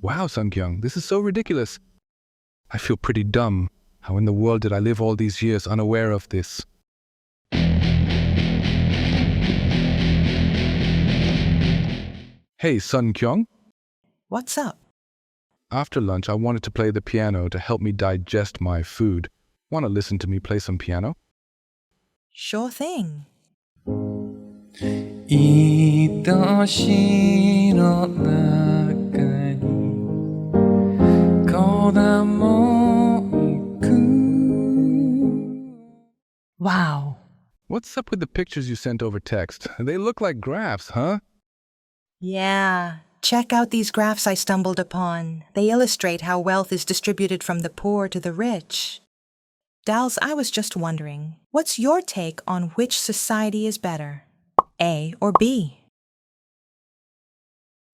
Wow, Sungkyung, this is so ridiculous. I feel pretty dumb. How in the world did I live all these years unaware of this? Hey, Sungkyung. What's up? After lunch, I wanted to play the piano to help me digest my food. Want to listen to me play some piano? Sure thing. 愛しの中に子供行く Wow. What's up with the pictures you sent over text? They look like graphs, huh? Yeah. Check out these graphs I stumbled upon. They illustrate how wealth is distributed from the poor to the rich. Dals, I was just wondering, what's your take on which society is better? A or B?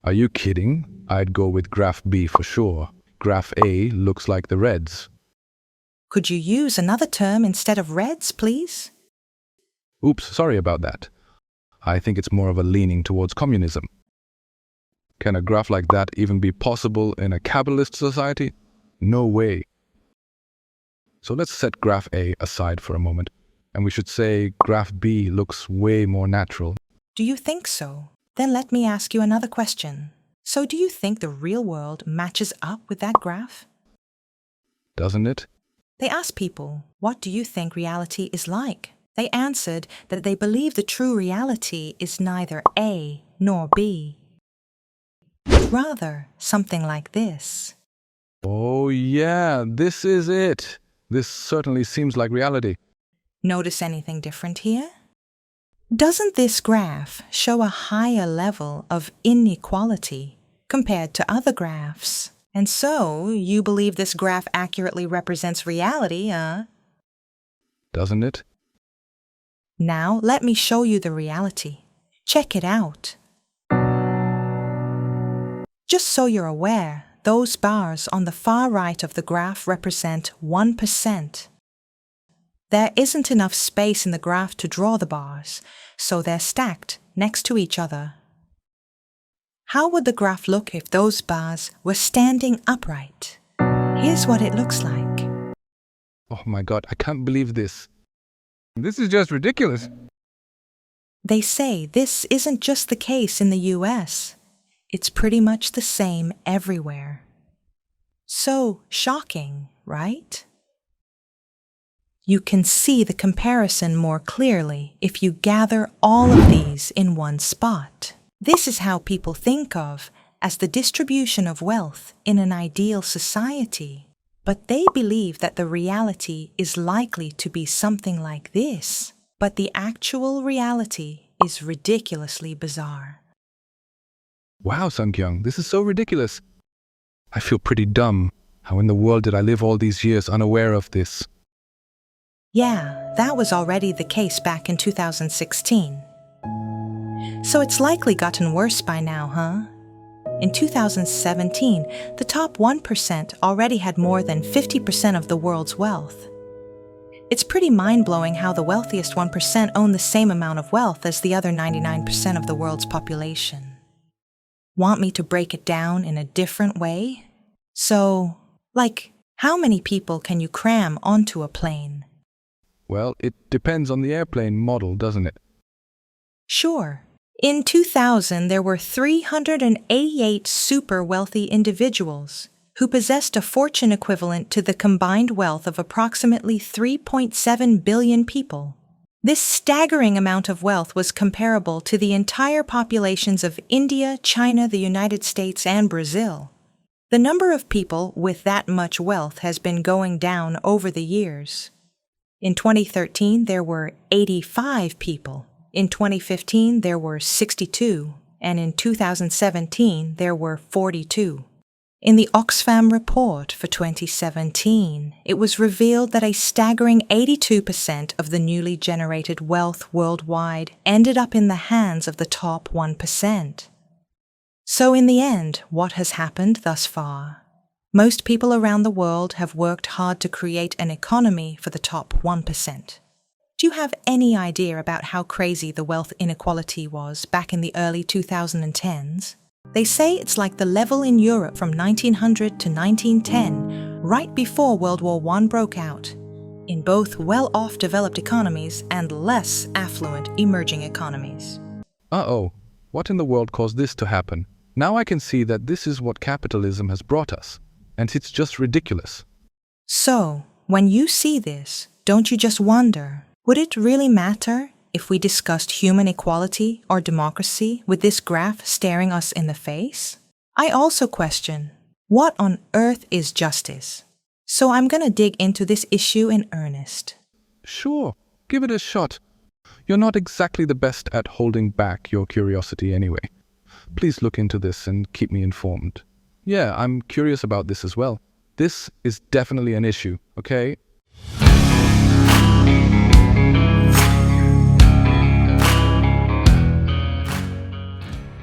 Are you kidding? I'd go with graph B for sure. Graph A looks like the reds. Could you use another term instead of reds, please? Oops, sorry about that. I think it's more of a leaning towards communism. Can a graph like that even be possible in a capitalist society? No way. So let's set graph A aside for a moment, and we should say graph B looks way more natural. Do you think so? Then let me ask you another question. So do you think the real world matches up with that graph? Doesn't it? They asked people, what do you think reality is like? They answered that they believe the true reality is neither A nor B, but rather something like this. Oh yeah, this is it. This certainly seems like reality. Notice anything different here? Doesn't this graph show a higher level of inequality compared to other graphs? And so, you believe this graph accurately represents reality, Doesn't it? Now, let me show you the reality. Check it out. Just so you're aware, those bars on the far right of the graph represent 1%. There isn't enough space in the graph to draw the bars, so they're stacked next to each other. How would the graph look if those bars were standing upright? Here's what it looks like. Oh my god, I can't believe this. This is just ridiculous. They say this isn't just the case in the US. It's pretty much the same everywhere. So shocking, right? You can see the comparison more clearly if you gather all of these in one spot. This is how people think of as the distribution of wealth in an ideal society. But they believe that the reality is likely to be something like this. But the actual reality is ridiculously bizarre. Wow, Sungkyung, this is so ridiculous. I feel pretty dumb. How in the world did I live all these years unaware of this? Yeah, that was already the case back in 2016. So it's likely gotten worse by now, huh? In 2017, the top 1% already had more than 50% of the world's wealth. It's pretty mind-blowing how the wealthiest 1% own the same amount of wealth as the other 99% of the world's population. Want me to break it down in a different way? So, how many people can you cram onto a plane? Well, it depends on the airplane model, doesn't it? Sure. In 2000, there were 388 super wealthy individuals who possessed a fortune equivalent to the combined wealth of approximately 3.7 billion people. This staggering amount of wealth was comparable to the entire populations of India, China, the United States, and Brazil. The number of people with that much wealth has been going down over the years. In 2013, there were 85 people. In 2015, there were 62, and in 2017, there were 42. In the Oxfam report for 2017, it was revealed that a staggering 82% of the newly generated wealth worldwide ended up in the hands of the top 1%. So in the end, what has happened thus far? Most people around the world have worked hard to create an economy for the top 1%. Do you have any idea about how crazy the wealth inequality was back in the early 2010s? They say it's like the level in Europe from 1900 to 1910, right before World War I broke out, in both well-off developed economies and less affluent emerging economies. Uh-oh, what in the world caused this to happen? Now I can see that this is what capitalism has brought us, and it's just ridiculous. So, when you see this, don't you just wonder, would it really matter if we discussed human equality or democracy with this graph staring us in the face? I also question, what on earth is justice? So I'm gonna dig into this issue in earnest. Sure, give it a shot. You're not exactly the best at holding back your curiosity anyway. Please look into this and keep me informed. Yeah, I'm curious about this as well. This is definitely an issue, okay?